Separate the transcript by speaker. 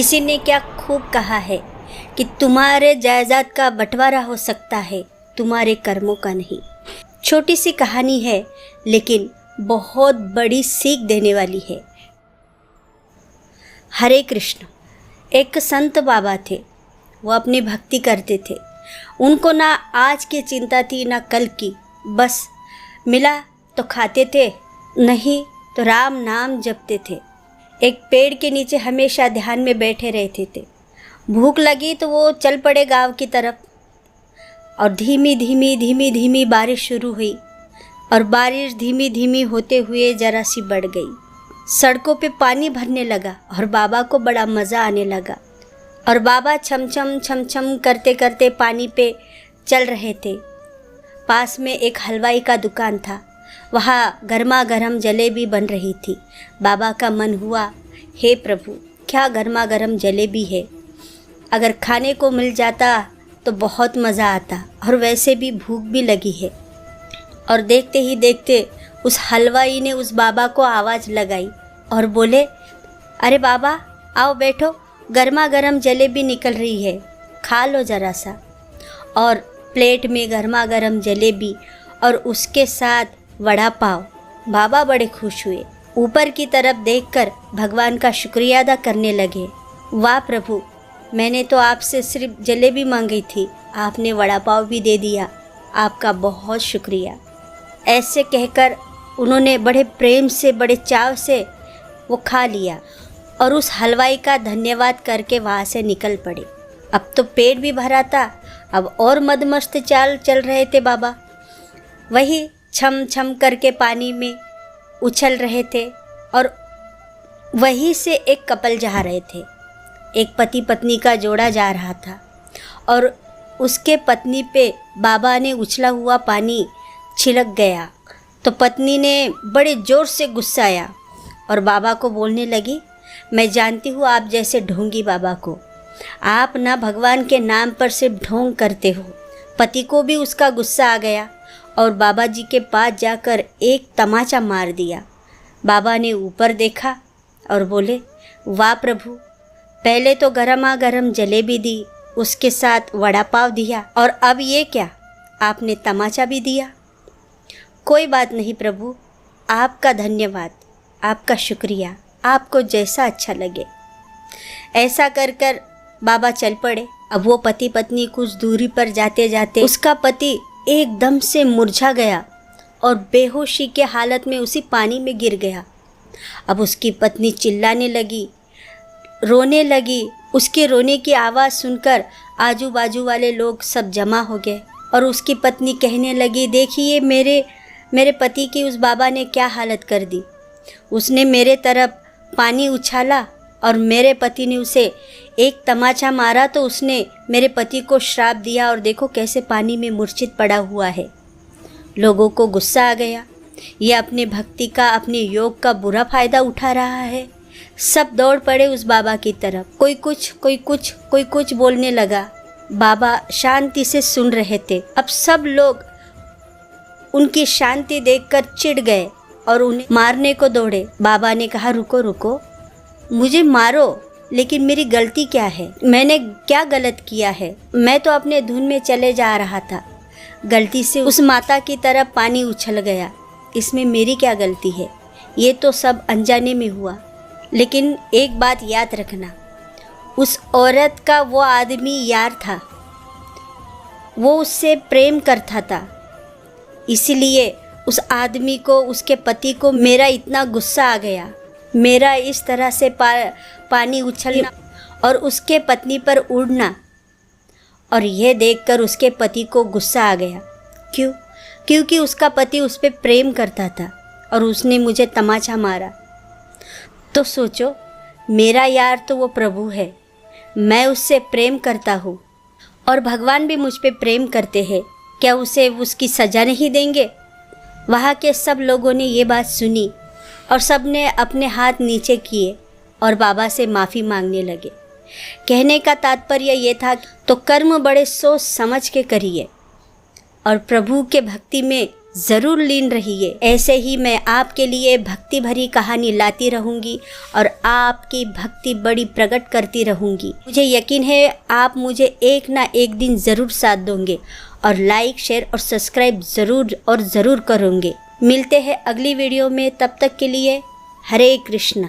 Speaker 1: किसी ने क्या खूब कहा है कि तुम्हारे जायदाद का बंटवारा हो सकता है, तुम्हारे कर्मों का नहीं। छोटी सी कहानी है लेकिन बहुत बड़ी सीख देने वाली है। हरे कृष्ण। एक संत बाबा थे, वो अपनी भक्ति करते थे। उनको ना आज की चिंता थी ना कल की, बस मिला तो खाते थे, नहीं तो राम नाम जपते थे। एक पेड़ के नीचे हमेशा ध्यान में बैठे रहते थे। भूख लगी तो वो चल पड़े गांव की तरफ। और धीमी धीमी बारिश शुरू हुई और बारिश धीमी धीमी होते हुए जरा सी बढ़ गई। सड़कों पे पानी भरने लगा और बाबा को बड़ा मज़ा आने लगा। और बाबा छम छम करते करते पानी पे चल रहे थे। पास में एक हलवाई का दुकान था, वहाँ गर्मा गर्म जलेबी बन रही थी। बाबा का मन हुआ, हे प्रभु, क्या गर्मा गर्म जलेबी है, अगर खाने को मिल जाता तो बहुत मज़ा आता, और वैसे भी भूख भी लगी है। और देखते ही देखते उस हलवाई ने उस बाबा को आवाज़ लगाई और बोले, अरे बाबा आओ बैठो, गर्मा गर्म जलेबी निकल रही है, खा लो ज़रा सा। और प्लेट में गर्मा गर्म जलेबी और उसके साथ वड़ा पाव। बाबा बड़े खुश हुए, ऊपर की तरफ देखकर भगवान का शुक्रिया अदा करने लगे। वाह प्रभु, मैंने तो आपसे सिर्फ जलेबी मांगी थी, आपने वड़ा पाव भी दे दिया, आपका बहुत शुक्रिया। ऐसे कहकर उन्होंने बड़े प्रेम से, बड़े चाव से वो खा लिया और उस हलवाई का धन्यवाद करके वहाँ से निकल पड़े। अब तो पेट भी भरा था, अब और मदमस्त चाल चल रहे थे बाबा। वही छम छम करके पानी में उछल रहे थे और वहीं से एक कपल जा रहे थे। एक पति पत्नी का जोड़ा जा रहा था और उसके पत्नी पे बाबा ने उछला हुआ पानी छिड़क गया तो पत्नी ने बड़े ज़ोर से गुस्साया और बाबा को बोलने लगी, मैं जानती हूँ आप जैसे ढोंगी बाबा को, आप ना भगवान के नाम पर सिर्फ ढोंग करते हो। पति को भी उसका गुस्सा आ गया और बाबा जी के पास जाकर एक तमाचा मार दिया। बाबा ने ऊपर देखा और बोले, वाह प्रभु, पहले तो गरमा गरम जलेबी दी, उसके साथ वड़ा पाव दिया, और अब ये क्या, आपने तमाचा भी दिया। कोई बात नहीं प्रभु, आपका धन्यवाद, आपका शुक्रिया, आपको जैसा अच्छा लगे। ऐसा कर कर बाबा चल पड़े। अब वो पति पत्नी कुछ दूरी पर जाते जाते उसका पति एकदम से मुरझा गया और बेहोशी के हालत में उसी पानी में गिर गया। अब उसकी पत्नी चिल्लाने लगी, रोने लगी। उसके रोने की आवाज़ सुनकर आजू बाजू वाले लोग सब जमा हो गए और उसकी पत्नी कहने लगी, देखिए मेरे पति की उस बाबा ने क्या हालत कर दी। उसने मेरे तरफ पानी उछाला और मेरे पति ने उसे एक तमाचा मारा तो उसने मेरे पति को श्राप दिया और देखो कैसे पानी में मूर्छित पड़ा हुआ है। लोगों को गुस्सा आ गया, ये अपने भक्ति का, अपने योग का बुरा फ़ायदा उठा रहा है। सब दौड़ पड़े उस बाबा की तरफ। कोई कुछ बोलने लगा। बाबा शांति से सुन रहे थे। अब सब लोग उनकी शांति देखकर चिढ़ गए और उन्हें मारने को दौड़े। बाबा ने कहा, रुको रुको, मुझे मारो, लेकिन मेरी गलती क्या है, मैंने क्या गलत किया है। मैं तो अपने धुन में चले जा रहा था, गलती से उस माता की तरफ पानी उछल गया, इसमें मेरी क्या गलती है, ये तो सब अनजाने में हुआ। लेकिन एक बात याद रखना, उस औरत का वो आदमी यार था, वो उससे प्रेम करता था, इसलिए उस आदमी को, उसके पति को मेरा इतना गुस्सा आ गया। मेरा इस तरह से पानी उछलना और उसके पत्नी पर उड़ना, और यह देखकर उसके पति को गुस्सा आ गया। क्यों? क्योंकि उसका पति उस पर प्रेम करता था और उसने मुझे तमाचा मारा। तो सोचो, मेरा यार तो वो प्रभु है, मैं उससे प्रेम करता हूँ और भगवान भी मुझ पे प्रेम करते हैं, क्या उसे उसकी सज़ा नहीं देंगे? वहाँ के सब लोगों ने ये बात सुनी और सब ने अपने हाथ नीचे किए और बाबा से माफ़ी मांगने लगे। कहने का तात्पर्य ये था, तो कर्म बड़े सोच समझ के करिए और प्रभु के भक्ति में ज़रूर लीन रहिए। ऐसे ही मैं आपके लिए भक्ति भरी कहानी लाती रहूँगी और आपकी भक्ति बड़ी प्रकट करती रहूँगी। मुझे यकीन है आप मुझे एक ना एक दिन ज़रूर साथ दोगे और लाइक, शेयर और सब्सक्राइब ज़रूर करोगे। मिलते हैं अगली वीडियो में, तब तक के लिए हरे कृष्णा।